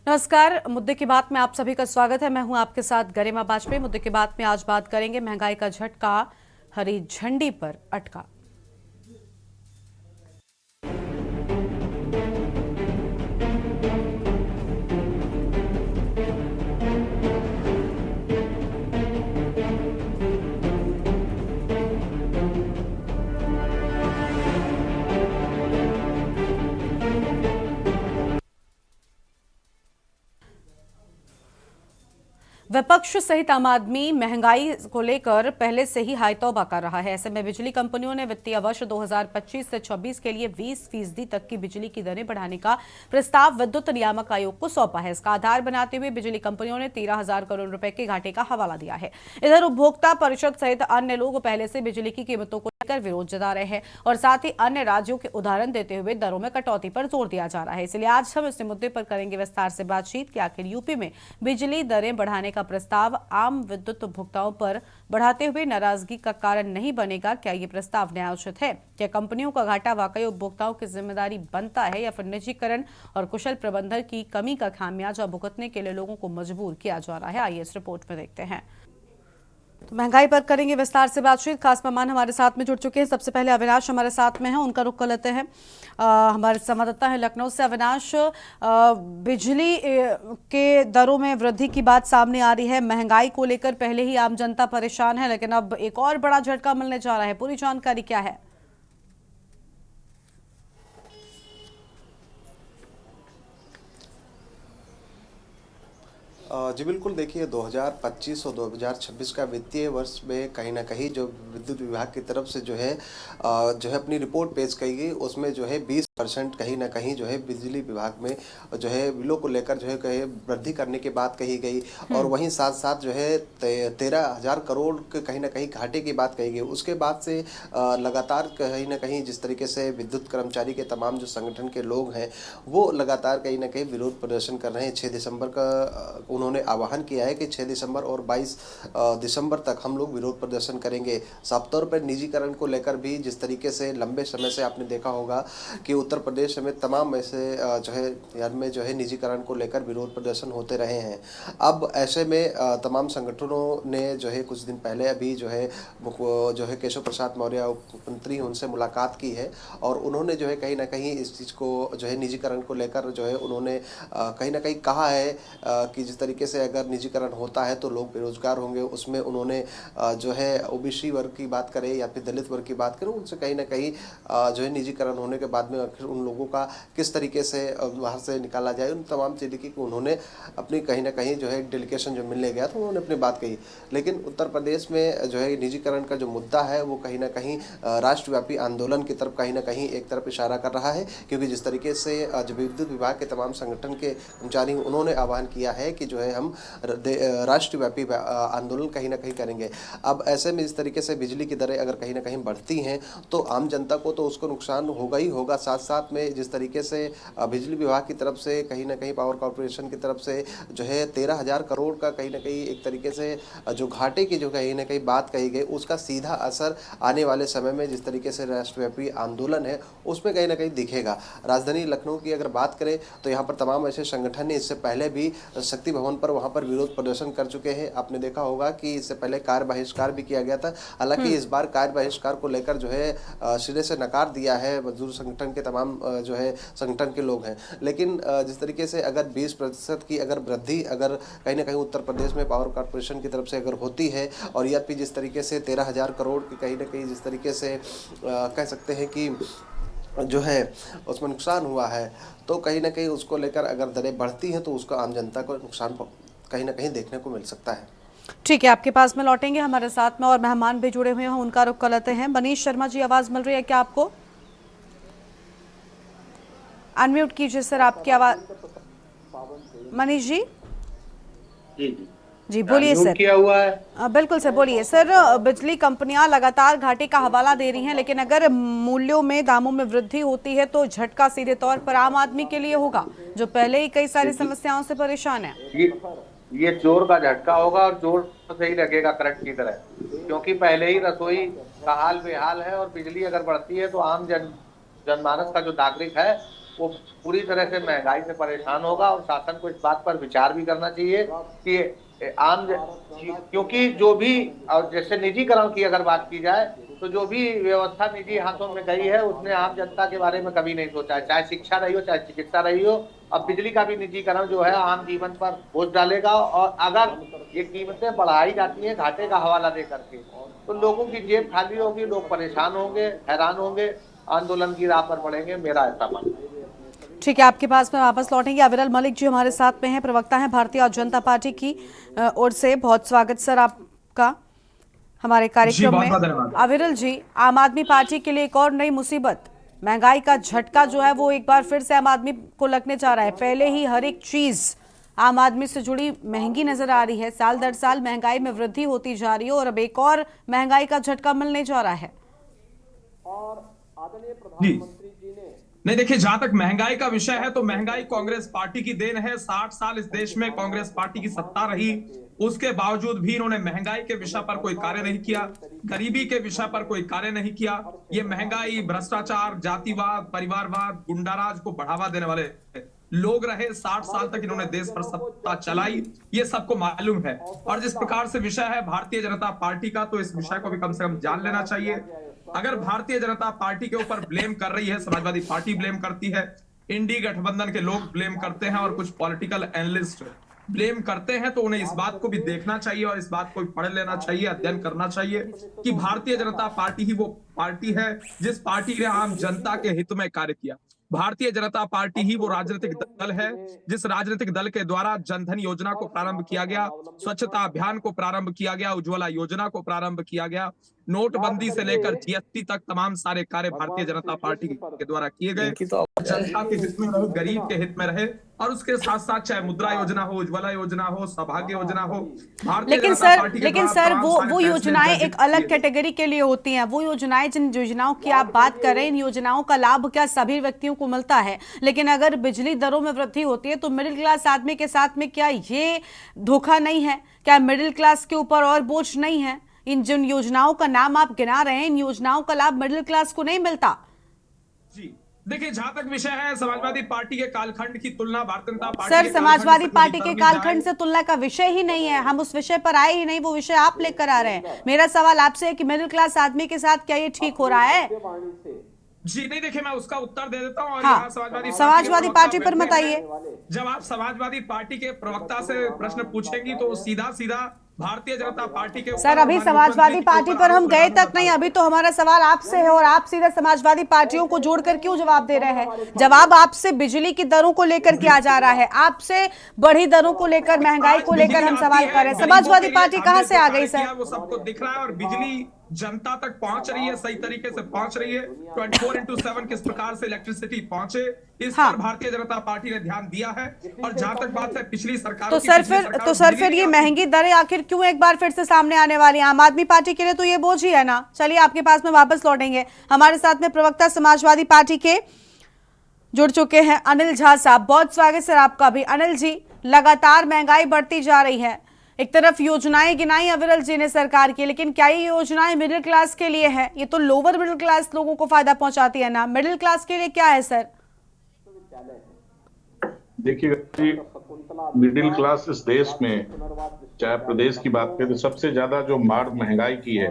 नमस्कार। मुद्दे की बात में आप सभी का स्वागत है। मैं हूं आपके साथ गरिमा बाजपेयी। मुद्दे की बात में आज बात करेंगे महंगाई का झटका हरी झंडी पर अटका। विपक्ष सहित आम आदमी महंगाई को लेकर पहले से ही हाई तौबा कर रहा है। ऐसे में बिजली कंपनियों ने वित्तीय वर्ष 2025 से 26 के लिए 20% तक की बिजली की दरें बढ़ाने का प्रस्ताव विद्युत नियामक आयोग को सौंपा है। इसका आधार बनाते हुए बिजली कंपनियों ने 13,000 करोड़ रुपए के घाटे का हवाला दिया है। इधर उपभोक्ता परिषद सहित अन्य लोग पहले से बिजली की कीमतों को लेकर विरोध जता रहे हैं और साथ ही अन्य राज्यों के उदाहरण देते हुए दरों में कटौती पर जोर दिया जा रहा है। इसलिए आज हम इस मुद्दे पर करेंगे विस्तार से बातचीत कि आखिर यूपी में बिजली दरें बढ़ाने का प्रस्ताव आम विद्युत उपभोक्ताओं पर बढ़ाते हुए नाराजगी का कारण नहीं बनेगा। क्या ये प्रस्ताव न्यायोचित है? क्या कंपनियों का घाटा वाकई उपभोक्ताओं की जिम्मेदारी बनता है या फिर निजीकरण और कुशल प्रबंधन की कमी का खामियाजा भुगतने के लिए लोगों को मजबूर किया जा रहा है? आइए इस रिपोर्ट में देखते हैं। तो महंगाई पर करेंगे विस्तार से बातचीत। खास मेहमान हमारे साथ में जुड़ चुके हैं। सबसे पहले अविनाश हमारे साथ में हैं, उनका रुख कर लेते हैं। हमारे संवाददाता है लखनऊ से। अविनाश, बिजली के दरों में वृद्धि की बात सामने आ रही है। महंगाई को लेकर पहले ही आम जनता परेशान है, लेकिन अब एक और बड़ा झटका मिलने जा रहा है। पूरी जानकारी क्या है? जी बिल्कुल, देखिए 2025 और 2026 का वित्तीय वर्ष में कहीं न कहीं जो विद्युत विभाग की तरफ से जो है अपनी रिपोर्ट पेश की गई, उसमें जो है 20% कहीं न कहीं जो है बिजली विभाग में जो है बिलों को लेकर जो है कहे वृद्धि करने की बात कही गई और वहीं साथ-साथ जो है 13,000 करोड़ के कहीं न कहीं घाटे की बात कही गई। उसके बाद से लगातार कहीं न कहीं जिस तरीके से विद्युत कर्मचारी के तमाम जो संगठन के लोग हैं, वो लगातार कहीं न कहीं विरोध प्रदर्शन कर रहे हैं। 6 दिसंबर का उन्होंने आह्वान किया है कि 6 दिसंबर और 22 दिसंबर तक हम लोग विरोध प्रदर्शन करेंगे। साफ तौर पर निजीकरण को लेकर भी जिस तरीके से लंबे समय से आपने देखा होगा कि उत्तर प्रदेश में तमाम ऐसे जो है यार में जो है निजीकरण को लेकर विरोध प्रदर्शन होते रहे हैं। अब ऐसे में तमाम संगठनों ने जो है कुछ दिन पहले अभी जो है केशव प्रसाद मौर्य मुख्यमंत्री उनसे मुलाकात की है और उन्होंने जो है कहीं ना कहीं इस चीज़ को जो है निजीकरण को लेकर जो है उन्होंने कहीं ना कहीं कहा है कि जिस तरीके से अगर निजीकरण होता है तो लोग बेरोजगार होंगे। उसमें उन्होंने जो है ओबीसी वर्ग की बात करें या फिर दलित वर्ग की बात करें, उनसे कहीं ना कहीं जो है निजीकरण होने के बाद में आखिर उन लोगों का किस तरीके से बाहर से निकाला जाए, उन तमाम चीज़ों की उन्होंने अपनी कहीं ना कहीं जो है डेलीगेशन जो मिलने गया तो उन्होंने अपनी बात कही। लेकिन उत्तर प्रदेश में जो है निजीकरण का जो मुद्दा है वो कहीं ना कहीं राष्ट्रव्यापी आंदोलन की तरफ कहीं ना कहीं एक तरफ इशारा कर रहा है, क्योंकि जिस तरीके से जो विद्युत विभाग के तमाम संगठन के कर्मचारी उन्होंने आह्वान किया है कि जो है हम राष्ट्रव्यापी आंदोलन कहीं ना कहीं करेंगे। अब ऐसे में इस तरीके से बिजली की दरें अगर कहीं ना कहीं बढ़ती हैं तो आम जनता को तो उसको नुकसान होगा ही होगा। साथ साथ में जिस तरीके से बिजली विभाग की तरफ से कहीं ना कहीं पावर कॉर्पोरेशन की तरफ से जो है 13,000 करोड़ का कहीं ना कहीं एक तरीके से जो घाटे की जो कहीं ना कहीं बात कही गई, उसका सीधा असर आने वाले समय में जिस तरीके से राष्ट्रव्यापी आंदोलन है उसमें कहीं ना कहीं दिखेगा। राजधानी लखनऊ की अगर बात करें तो यहाँ पर तमाम ऐसे संगठन ने इससे पहले भी शक्ति भवन पर वहाँ पर विरोध प्रदर्शन कर चुके हैं। आपने देखा होगा कि इससे पहले कार्य बहिष्कार भी किया गया था। हालांकि इस बार कार्य बहिष्कार को लेकर जो है सिरे से नकार दिया है मजदूर संगठन के तमाम जो है संगठन के लोग हैं। लेकिन जिस तरीके से अगर 20% की अगर वृद्धि अगर कहीं ना कहीं उत्तर प्रदेश में पावर कॉर्पोरेशन की तरफ से अगर होती है और या फिर जिस तरीके से 13,000 करोड़ की कहीं ना कहीं जिस तरीके से कह सकते हैं कि जो है उसमें नुकसान हुआ है, तो कहीं ना कहीं उसको लेकर अगर दरें बढ़ती हैं तो उसका आम जनता को नुकसान कहीं ना कहीं देखने को मिल सकता है। ठीक है, आपके पास में लौटेंगे। हमारे साथ में और मेहमान भी जुड़े हुए हैं, उनका रुख कर लेते हैं। मनीष शर्मा जी, आवाज मिल रही है क्या आपको? अनम्यूट कीजिए सर आपकी आवाज। मनीष जी जी जी बोलिए सर। किया हुआ है। बिल्कुल सर, बोलिए सर। बिजली कंपनियां लगातार घाटे का हवाला दे रही हैं, लेकिन अगर मूल्यों में दामों में वृद्धि होती है तो झटका सीधे तौर पर आम आदमी के लिए होगा, जो पहले ही कई सारी समस्याओं से परेशान है। ये जोर का झटका होगा और जोर से ही लगेगा करंट की तरह, क्योंकि पहले ही रसोई का हाल बेहाल है और बिजली अगर बढ़ती है तो आम जनमानस का जो नागरिक है वो पूरी तरह से महंगाई से परेशान होगा। और शासन को इस बात पर विचार भी करना चाहिए कि क्योंकि जो भी, और जैसे निजीकरण की अगर बात की जाए, तो जो भी व्यवस्था निजी हाथों में गई है उसने आम जनता के बारे में कभी नहीं सोचा है, चाहे शिक्षा रही हो चाहे चिकित्सा रही हो। अब बिजली का भी निजीकरण जो है आम जीवन पर बोझ डालेगा, और अगर ये कीमतें बढ़ाई जाती हैं घाटे का हवाला दे करके, तो लोगों की जेब खाली होगी, लोग परेशान होंगे, हैरान होंगे, आंदोलन की राह पर पड़ेंगे, मेरा ऐसा मानना है। ठीक है, आपके पास में वापस लौटेंगे। अविरल मलिक जी हमारे साथ में हैं, प्रवक्ता हैं भारतीय जनता पार्टी की ओर से। बहुत स्वागत सर आपका हमारे कार्यक्रम में। अविरल जी, आम आदमी पार्टी के लिए एक और नई मुसीबत, महंगाई का झटका जो है वो एक बार फिर से आम आदमी को लगने जा रहा है। पहले ही हर एक चीज आम आदमी से जुड़ी महंगी नजर आ रही है, साल दर साल महंगाई में वृद्धि होती जा रही है और अब एक और महंगाई का झटका मिलने जा रहा है। जी नहीं, देखिए, जहां तक महंगाई का विषय है तो महंगाई कांग्रेस पार्टी की देन है। 60 साल इस देश में कांग्रेस पार्टी की सत्ता रही, उसके बावजूद भी इन्होंने महंगाई के विषय पर कोई कार्य नहीं किया, गरीबी के विषय पर कोई कार्य नहीं किया। ये महंगाई, भ्रष्टाचार, जातिवाद, परिवारवाद, गुंडाराज को बढ़ावा देने वाले लोग रहे। 60 साल तक इन्होंने देश पर सत्ता चलाई, ये सबको मालूम है। और जिस प्रकार से विषय है भारतीय जनता पार्टी का, तो इस विषय को भी कम से कम जान लेना चाहिए। अगर भारतीय जनता पार्टी के ऊपर ब्लेम कर रही है, समाजवादी पार्टी ब्लेम करती है, इंडी गठबंधन के लोग ब्लेम करते हैं और कुछ पॉलिटिकल एनालिस्ट ब्लेम करते हैं, तो उन्हें इस बात को भी देखना चाहिए और इस बात को भी पढ़ लेना चाहिए, अध्ययन करना चाहिए कि भारतीय जनता पार्टी ही वो पार्टी है जिस पार्टी ने आम जनता के हित में कार्य किया। भारतीय जनता पार्टी ही वो राजनीतिक दल है जिस राजनीतिक दल के द्वारा जनधन योजना को प्रारंभ किया गया, स्वच्छता अभियान को प्रारंभ किया गया, उज्ज्वला योजना को प्रारंभ किया गया, नोटबंदी से लेकर जीएसटी तक तमाम सारे कार्य भारतीय जनता पार्टी के द्वारा किए गए। जनता के हित में रहे, गरीब के हित में रहे, और उसके साथ साथ चाहे मुद्रा योजना हो, उज्ज्वला योजना हो, सौभाग्य योजना हो, लेकिन सर वो योजनाएं एक अलग कैटेगरी के लिए होती हैं। वो योजनाएं, जिन योजनाओं की आप बात कर रहे हैं, इन योजनाओं का लाभ क्या सभी व्यक्तियों को मिलता है? लेकिन अगर बिजली दरों में वृद्धि होती है तो मिडिल क्लास आदमी के साथ में क्या ये धोखा नहीं है? क्या मिडिल क्लास के ऊपर और बोझ नहीं है? इन जिन योजनाओं का नाम आप गिना रहे हैं, इन योजनाओं का लाभ मिडिल क्लास को नहीं मिलता। जी देखिए, जहां तक विषय है समाजवादी पार्टी के कालखंड की तुलना Bharatiya Janata party sir, Samajwadi party के कालखंड से तुलना का विषय ही नहीं है, हम उस विषय पर आए ही नहीं, वो विषय आप लेकर आ रहे हैं। मेरा सवाल आपसे है कि मिडिल क्लास आदमी के साथ क्या ये ठीक हो रहा है? जी नहीं, देखिए, मैं उसका उत्तर दे देता हूं। और हाँ, समाजवादी पार्टी पर मत आइए। जब आप समाजवादी पार्टी के प्रवक्ता से प्रश्न पूछेंगी तो सीधा सीधा भारतीय जनता पार्टी के सर, अभी समाजवादी पार्टी पर हम गए तक नहीं, अभी तो हमारा सवाल आपसे है और आप सीधा समाजवादी पार्टियों को जोड़कर क्यों जवाब दे रहे हैं? जवाब आपसे बिजली की दरों को लेकर किया जा रहा है, आपसे बढ़ी दरों को लेकर, महंगाई को लेकर हम सवाल कर रहे हैं। समाजवादी पार्टी कहां से आ गई सर? वो सबको दिख रहा है और बिजली जनता तक पहुंच रही है, सही तरीके से पहुंच रही है। 24/7 किस प्रकार से इलेक्ट्रिसिटी पहुंचे, इस पर भारतीय जनता पार्टी ने ध्यान दिया है। और जहां तक बात है पिछली सरकार, तो सर फिर ये महंगी दरें आखिर क्यों एक बार फिर से सामने आने वाली है? आम आदमी पार्टी के लिए तो ये बोझ ही है ना। चलिए, आपके पास में वापस लौटेंगे। हमारे साथ में प्रवक्ता समाजवादी पार्टी के जुड़ चुके हैं अनिल झा साहब। बहुत स्वागत सर आपका भी। अनिल जी, लगातार महंगाई बढ़ती जा रही है, एक तरफ योजनाएं गिनाई अविरल जी ने सरकार की, लेकिन क्या ये योजनाएं मिडिल क्लास के लिए है? ये तो लोअर मिडिल क्लास लोगों को फायदा पहुंचाती है ना, मिडिल क्लास के लिए क्या है सर? देखिए, मिडिल क्लास इस देश में, चाहे प्रदेश की बात करें, तो सबसे ज्यादा जो मार महंगाई की है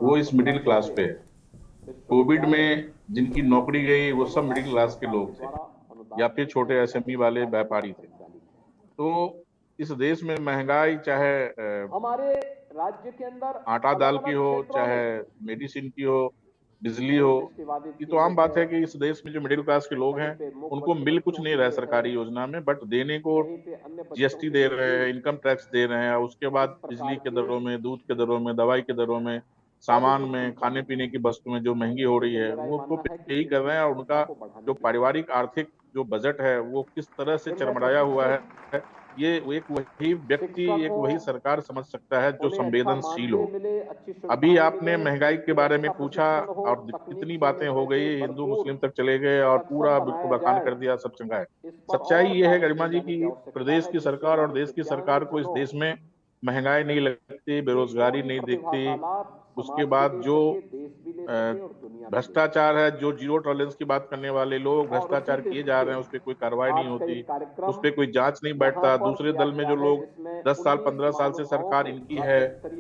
वो इस मिडिल क्लास पे है। कोविड में जिनकी नौकरी गई वो सब मिडिल क्लास के लोग थे या फिर छोटे एसएमई वाले व्यापारी थे। तो इस देश में महंगाई चाहे हमारे राज्य के अंदर आटा दाल की हो, चाहे मेडिसिन की हो, बिजली हो, ये तो आम बात है कि इस देश में जो मिडिल क्लास के लोग हैं उनको मिल कुछ नहीं रहा है सरकारी योजना में, बट देने को जीएसटी दे रहे हैं, इनकम टैक्स दे रहे हैं, उसके बाद बिजली के दरों में, दूध के दरों में, दवाई के दरों में, सामान में, खाने पीने की वस्तु में जो महंगी हो रही है वो यही कर रहे हैं। और उनका जो पारिवारिक आर्थिक जो बजट है वो किस तरह से चरमराया हुआ है, ये एक वही व्यक्ति, एक वही सरकार समझ सकता है जो संवेदनशील हो। अभी आपने महंगाई के बारे में पूछा और कितनी बातें हो गई, हिंदू मुस्लिम तक चले गए और पूरा बिल्कुल बखान कर दिया सब जगह है। सच्चाई ये है गरिमा जी की प्रदेश की सरकार और देश की सरकार को इस देश में महंगाई नहीं लगती, बेरोजगारी नहीं दिखती, उसके बाद जो भ्रष्टाचार है, जो जीरो टॉलरेंस की बात करने वाले लोग भ्रष्टाचार किए जा रहे हैं, उस पर कोई कार्रवाई नहीं होती, उस पर कोई जांच नहीं बैठता। दूसरे दल में जो लोग 10 साल 15 साल से सरकार इनकी है,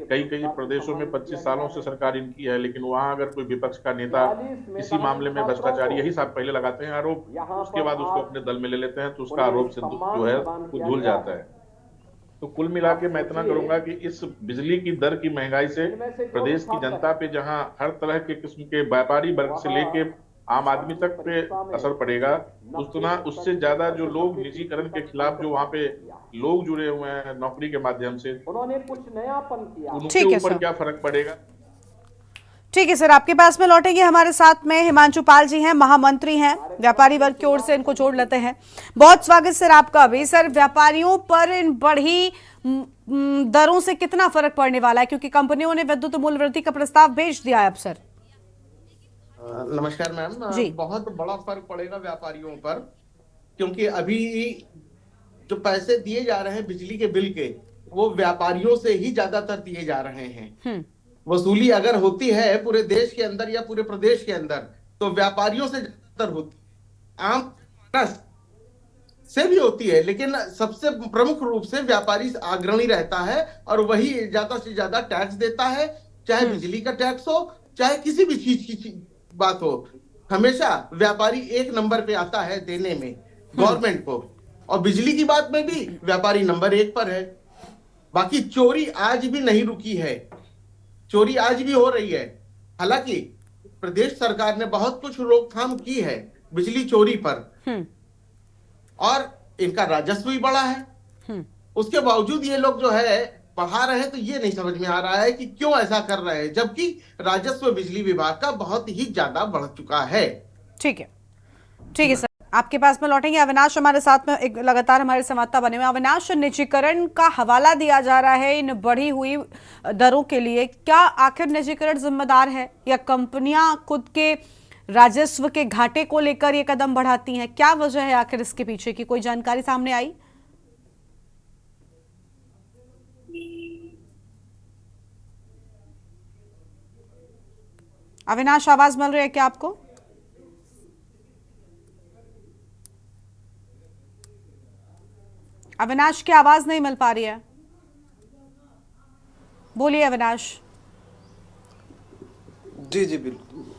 कई कई प्रदेशों में 25 सालों से सरकार इनकी है, लेकिन वहां अगर कोई विपक्ष का नेता इसी मामले में भ्रष्टाचारी, यही साहब पहले लगाते हैं आरोप, उसके बाद उसको अपने दल में ले लेते हैं, तो उसका आरोप से जो है वो धुल जाता है। तो कुल मिला के मैं इतना करूंगा कि इस बिजली की दर की महंगाई से प्रदेश की जनता पे, जहां हर तरह के किस्म के व्यापारी वर्ग से लेके आम आदमी तक पे असर पड़ेगा, उतना उससे ज्यादा जो लोग निजीकरण के खिलाफ जो वहां पे लोग जुड़े हुए हैं नौकरी के माध्यम से, उन्होंने कुछ नयापन किया, उनके ऊपर क्या फर्क पड़ेगा। ठीक है सर, आपके पास में लौटेंगे। हमारे साथ में हिमांशु पाल जी हैं, महामंत्री हैं, व्यापारी वर्ग की ओर से इनको जोड़ लेते हैं। बहुत स्वागत सर आपका भी। सर, व्यापारियों पर इन बढ़ी दरों से कितना फर्क पड़ने वाला है, क्योंकि कंपनियों ने विद्युत मूल्य वृद्धि का प्रस्ताव भेज दिया है अब सर? नमस्कार मैम जी। बहुत बड़ा फर्क पड़ेगा व्यापारियों पर, क्योंकि अभी जो पैसे दिए जा रहे हैं बिजली के बिल के, वो व्यापारियों से ही ज्यादातर दिए जा रहे हैं। वसूली अगर होती है पूरे देश के अंदर या पूरे प्रदेश के अंदर, तो व्यापारियों से ज्यादातर होती है, आम मानस से भी होती है, लेकिन सबसे प्रमुख रूप से व्यापारी अग्रणी रहता है और वही ज्यादा से ज्यादा टैक्स देता है, चाहे बिजली का टैक्स हो, चाहे किसी भी चीज की बात हो। हमेशा व्यापारी एक नंबर पे आता है देने में गवर्नमेंट को, और बिजली की बात में भी व्यापारी नंबर 1 पर है। बाकी चोरी आज भी नहीं रुकी है, चोरी आज भी हो रही है। हालांकि प्रदेश सरकार ने बहुत कुछ रोकथाम की है बिजली चोरी पर, और इनका राजस्व भी बढ़ा है, उसके बावजूद ये लोग जो है बढ़ा रहे हैं, तो ये नहीं समझ में आ रहा है कि क्यों ऐसा कर रहे हैं, जबकि राजस्व बिजली विभाग का बहुत ही ज्यादा बढ़ चुका है। ठीक है सर, आपके पास में लौटेंगे। अविनाश हमारे साथ में एक लगातार हमारे संवाददाता बने हुए। अविनाश, निजीकरण का हवाला दिया जा रहा है इन बढ़ी हुई दरों के लिए, क्या आखिर निजीकरण जिम्मेदार है या कंपनियां खुद के राजस्व के घाटे को लेकर ये कदम बढ़ाती हैं? क्या वजह है आखिर इसके पीछे की, कोई जानकारी सामने आई? अविनाश, आवाज मिल रही है क्या आपको? अविनाश की आवाज नहीं मिल पा रही है, बोलिए अविनाश। जी जी बिल्कुल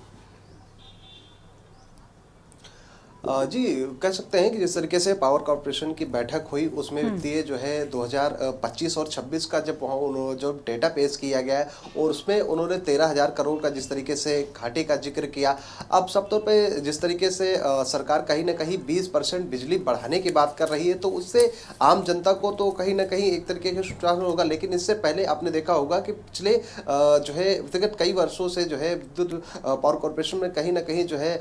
जी, कह सकते हैं कि जिस तरीके से पावर कॉर्पोरेशन की बैठक हुई, उसमें वित्तीय जो है 2025 और 26 का जब जो डेटा पेश किया गया है, और उसमें उन्होंने 13,000 करोड़ का जिस तरीके से घाटे का जिक्र किया। अब सब तौर पे जिस तरीके से सरकार कहीं ना कहीं 20% बिजली बढ़ाने की बात कर रही है, तो उससे आम जनता को तो कहीं ना कहीं एक तरीके से सुधार होगा। लेकिन इससे पहले आपने देखा होगा कि पिछले जो है विगत कई वर्षों से जो है विद्युत पावर कॉर्पोरेशन में कहीं ना कहीं जो है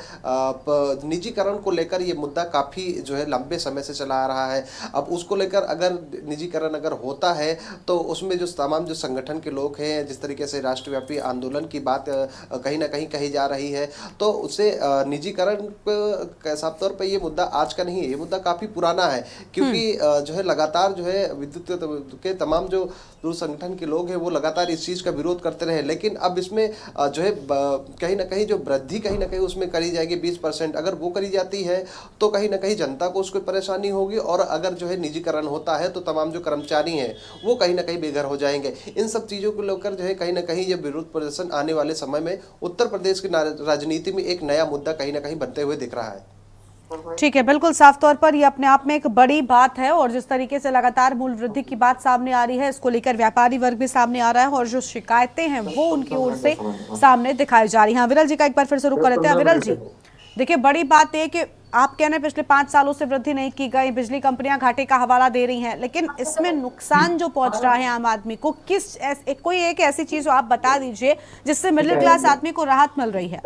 निजीकरण को लेकर ये मुद्दा काफ़ी जो है लंबे समय से चला आ रहा है। अब उसको लेकर अगर निजीकरण अगर होता है, तो उसमें जो तमाम जो संगठन के लोग हैं, जिस तरीके से राष्ट्रव्यापी आंदोलन की बात कहीं ना कहीं कही जा रही है, तो उससे निजीकरण साफ तौर पर ये मुद्दा आज का नहीं है, ये मुद्दा काफ़ी पुराना है। क्योंकि जो है लगातार जो है विद्युत के तमाम जो संगठन के लोग हैं वो लगातार इस चीज़ का विरोध करते रहे। लेकिन अब इसमें जो है कहीं ना कहीं जो वृद्धि कहीं ना कहीं उसमें करी जाएगी 20%, अगर वो करी जाती है तो कहीं ना कहीं जनता को उसको परेशानी होगी, और अगर जो है निजीकरण होता है तो तमाम जो कर्मचारी हैं वो कहीं ना कहीं बेघर हो जाएंगे। इन सब चीज़ों को लेकर जो है कहीं ना कहीं ये विरोध प्रदर्शन आने वाले समय में उत्तर प्रदेश की राजनीति में एक नया मुद्दा कहीं ना कहीं बनते हुए दिख रहा है। ठीक है, बिल्कुल साफ तौर पर ये अपने आप में एक बड़ी बात है, और जिस तरीके से लगातार मूल वृद्धि की बात सामने आ रही है, इसको लेकर व्यापारी वर्ग भी सामने आ रहा है, और जो शिकायतें हैं वो उनकी ओर से सामने दिखाई जा रही हैं। विरल जी का एक बार फिर से रुक कर लेते हैं। विरल जी, देखिए बड़ी बात है कि आप कह रहे हैं पिछले 5 सालों से वृद्धि नहीं की गई, बिजली कंपनियां घाटे का हवाला दे रही हैं, लेकिन इसमें नुकसान जो पहुंच रहा है आम आदमी को, कोई एक ऐसी चीज आप बता दीजिए जिससे मिडिल क्लास आदमी को राहत मिल रही है।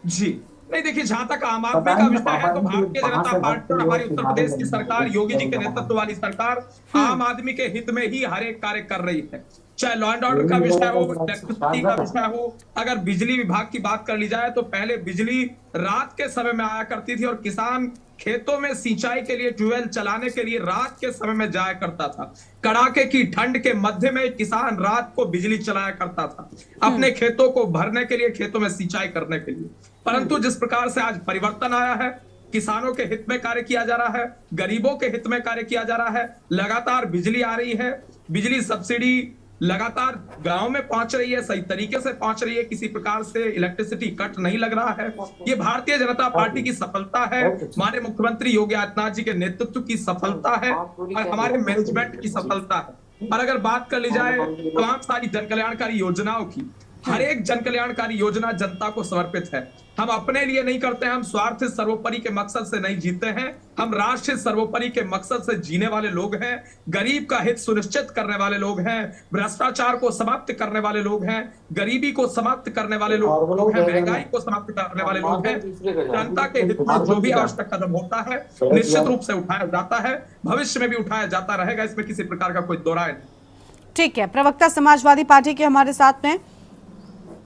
जी नहीं, देखिए जहां तक आम आदमी का विषय है, तो भारतीय जनता पार्टी और हमारी उत्तर प्रदेश की सरकार, योगी जी के नेतृत्व वाली सरकार आम आदमी के हित में ही हर एक कार्य कर रही है। चाहे लॉ एंड ऑर्डर का विषय हो, इलेक्ट्रिसिटी का विषय हो, अगर बिजली विभाग की बात कर ली जाए तो पहले बिजली रात के समय में आया करती थी और किसान खेतों में सिंचाई के लिए ट्यूबवेल चलाने के लिए रात के समय में जाया करता था। कड़ाके की ठंड के मध्य में किसान रात को बिजली चलाया करता था अपने खेतों को भरने के लिए, खेतों में सिंचाई करने के लिए। परंतु जिस प्रकार से आज परिवर्तन आया है, किसानों के हित में कार्य किया जा रहा है, गरीबों के हित में कार्य किया जा रहा है, लगातार बिजली आ रही है, बिजली सब्सिडी लगातार गांव में पहुंच रही है, सही तरीके से पहुंच रही है, किसी प्रकार से इलेक्ट्रिसिटी कट नहीं लग रहा है। ये भारतीय जनता पार्टी की सफलता है, हमारे मुख्यमंत्री योगी आदित्यनाथ जी के नेतृत्व की सफलता है और हमारे मैनेजमेंट की सफलता है। और अगर बात कर ली जाए तमाम सारी जन कल्याणकारी योजनाओं की, हर एक जन कल्याणकारी योजना जनता को समर्पित है। हम अपने लिए नहीं करते हैं, हम स्वार्थ सर्वोपरि के मकसद से नहीं जीते हैं, हम राष्ट्र सर्वोपरि के मकसद से जीने वाले लोग हैं, गरीब का हित सुनिश्चित करने वाले लोग हैं, भ्रष्टाचार को समाप्त करने वाले लोग हैं, गरीबी को समाप्त करने वाले लोग हैं, महंगाई को समाप्त करने वाले लोग हैं। जनता के हित में जो भी आवश्यक कदम होता है निश्चित रूप से उठाया जाता है, भविष्य में भी उठाया जाता रहेगा, इसमें किसी प्रकार का कोई दो राय नहीं। ठीक है, प्रवक्ता समाजवादी पार्टी के हमारे साथ में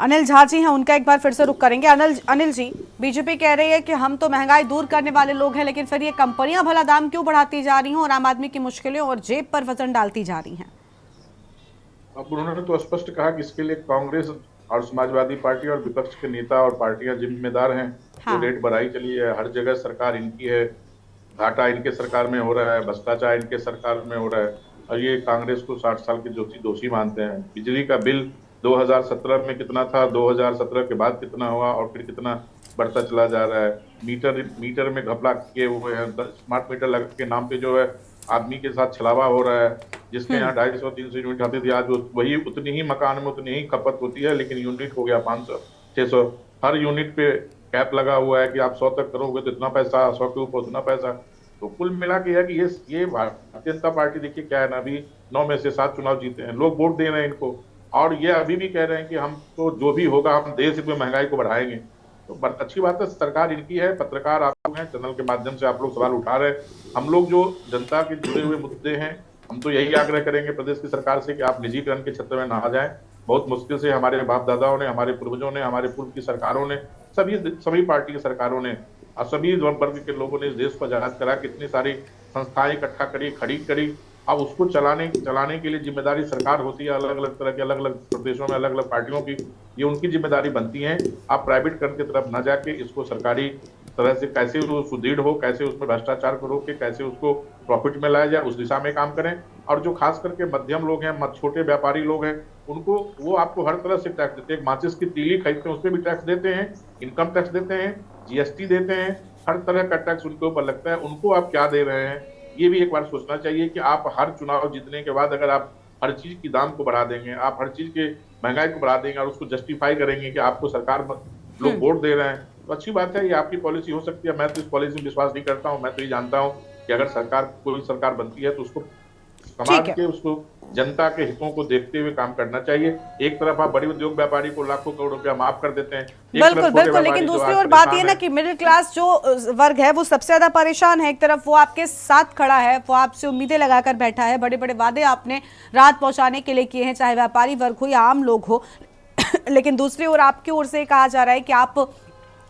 अनिल झा जी हैं, उनका एक बार फिर से रुख करेंगे। अनिल जी, बीजेपी कह रही है कि हम तो महंगाई दूर करने वाले लोग हैं, लेकिन फिर ये कंपनियां भला दाम क्यों बढ़ाती जा रही हैं और आम आदमी की मुश्किलें और जेब पर वजन डालती जा रही हैं? अब उन्होंने तो स्पष्ट कहा कि इसके लिए कांग्रेस और समाजवादी पार्टी और विपक्ष के नेता और पार्टियां जिम्मेदार हैं। हाँ। जो रेट बढ़ाई चली है, हर जगह सरकार इनकी है, घाटा इनके सरकार में हो रहा है, भ्रष्टाचार इनके सरकार में हो रहा है और ये कांग्रेस को 60 साल के दोषी मानते हैं। बिजली का बिल 2017 में कितना था, 2017 के बाद कितना हुआ और फिर कितना बढ़ता चला जा रहा है। मीटर में घपला किए हुए हैं, स्मार्ट मीटर लग के नाम पे जो है आदमी के साथ छलावा हो रहा है। जिसके यहाँ 250-300 यूनिट आती थी, आज वही उतनी ही मकान में उतनी ही खपत होती है, लेकिन यूनिट हो गया 500-600। हर यूनिट पे कैप लगा हुआ है कि आप 100 तक करोगे तो इतना पैसा, 100 के ऊपर उतना पैसा। तो कुल मिला के है कि ये भारतीय जनता पार्टी देखिए क्या है ना, अभी 9 में से 7 चुनाव जीते हैं, लोग वोट दे रहे हैं इनको और ये अभी भी कह रहे हैं कि हम तो जो भी होगा हम देश में महंगाई को बढ़ाएंगे। तो अच्छी बात है, सरकार इनकी है, पत्रकार आप लोग हैं, चैनल के माध्यम से आप लोग सवाल उठा रहे हैं। हम लोग जो जनता के जुड़े हुए मुद्दे हैं, हम तो यही आग्रह करेंगे प्रदेश की सरकार से कि आप निजीकरण के क्षेत्र में ना आ जाएं। बहुत मुश्किल से हमारे बाप दादाओं ने, हमारे पूर्वजों ने, हमारे पूर्व की सरकारों ने, सभी पार्टी की सरकारों ने और सभी वर्ग के लोगों ने इस देश को आजाद करा, कितनी सारी संस्थाएं इकट्ठा करी, खड़ी करी। अब उसको चलाने के लिए जिम्मेदारी सरकार होती है, अलग अलग तरह के अलग अलग प्रदेशों में अलग अलग पार्टियों की, ये उनकी जिम्मेदारी बनती है। आप प्राइवेटकरण की तरफ न जाके इसको सरकारी तरह से कैसे वो सुदृढ़ हो, कैसे उसमें भ्रष्टाचार को रोके, कैसे उसको प्रॉफिट में लाया जाए, उस दिशा में काम करें। और जो खास करके मध्यम लोग हैं, छोटे व्यापारी लोग हैं, उनको वो आपको हर तरह से टैक्स देते हैं। माचिस की तीली खरीदते हैं, उस पर भी टैक्स देते हैं, इनकम टैक्स देते हैं, जीएसटी देते हैं, हर तरह का टैक्स उनके ऊपर लगता है। उनको आप क्या दे रहे हैं, ये भी एक बार सोचना चाहिए कि आप हर चुनाव जीतने के बाद अगर आप हर चीज की दाम को बढ़ा देंगे, आप हर चीज के महंगाई को बढ़ा देंगे और उसको जस्टिफाई करेंगे कि आपको सरकार लोग वोट दे रहे हैं, तो अच्छी बात है, ये आपकी पॉलिसी हो सकती है। मैं तो इस पॉलिसी में विश्वास नहीं करता हूँ। मैं तो ये जानता हूँ कि अगर कोई सरकार बनती है तो उसको समाज के, उसको जनता के हितों को देखते हुए काम करना चाहिए। एक तरफ आप बड़े उद्योग व्यापारी को लाखों करोड़ रुपया माफ कर देते हैं, बिल्कुल, लेकिन दूसरी ओर बात ये ना कि मिडिल क्लास जो वर्ग है वो सबसे ज्यादा परेशान है। एक तरफ वो आपके साथ खड़ा है, वो आपसे उम्मीदें लगाकर बैठा है, बड़े बड़े वादे आपने राहत पहुंचाने के लिए किए हैं, चाहे व्यापारी वर्ग हो या आम लोग हो। लेकिन दूसरी ओर आपकी ओर से कहा जा रहा है कि आप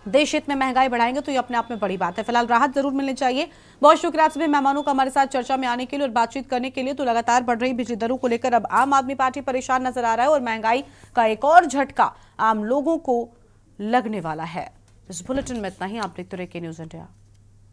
देश हित में महंगाई बढ़ाएंगे, तो ये अपने आप में बड़ी बात है। फिलहाल राहत जरूर मिलनी चाहिए। बहुत शुक्रिया आप सभी मेहमानों का हमारे साथ चर्चा में आने के लिए और बातचीत करने के लिए। तो लगातार बढ़ रही बिजली दरों को लेकर अब आम आदमी पार्टी परेशान नजर आ रहा है और महंगाई का एक और झटका आम लोगों को लगने वाला है। इस बुलेटिन में इतना ही। आप देखते रहिए के न्यूज़ इंडिया।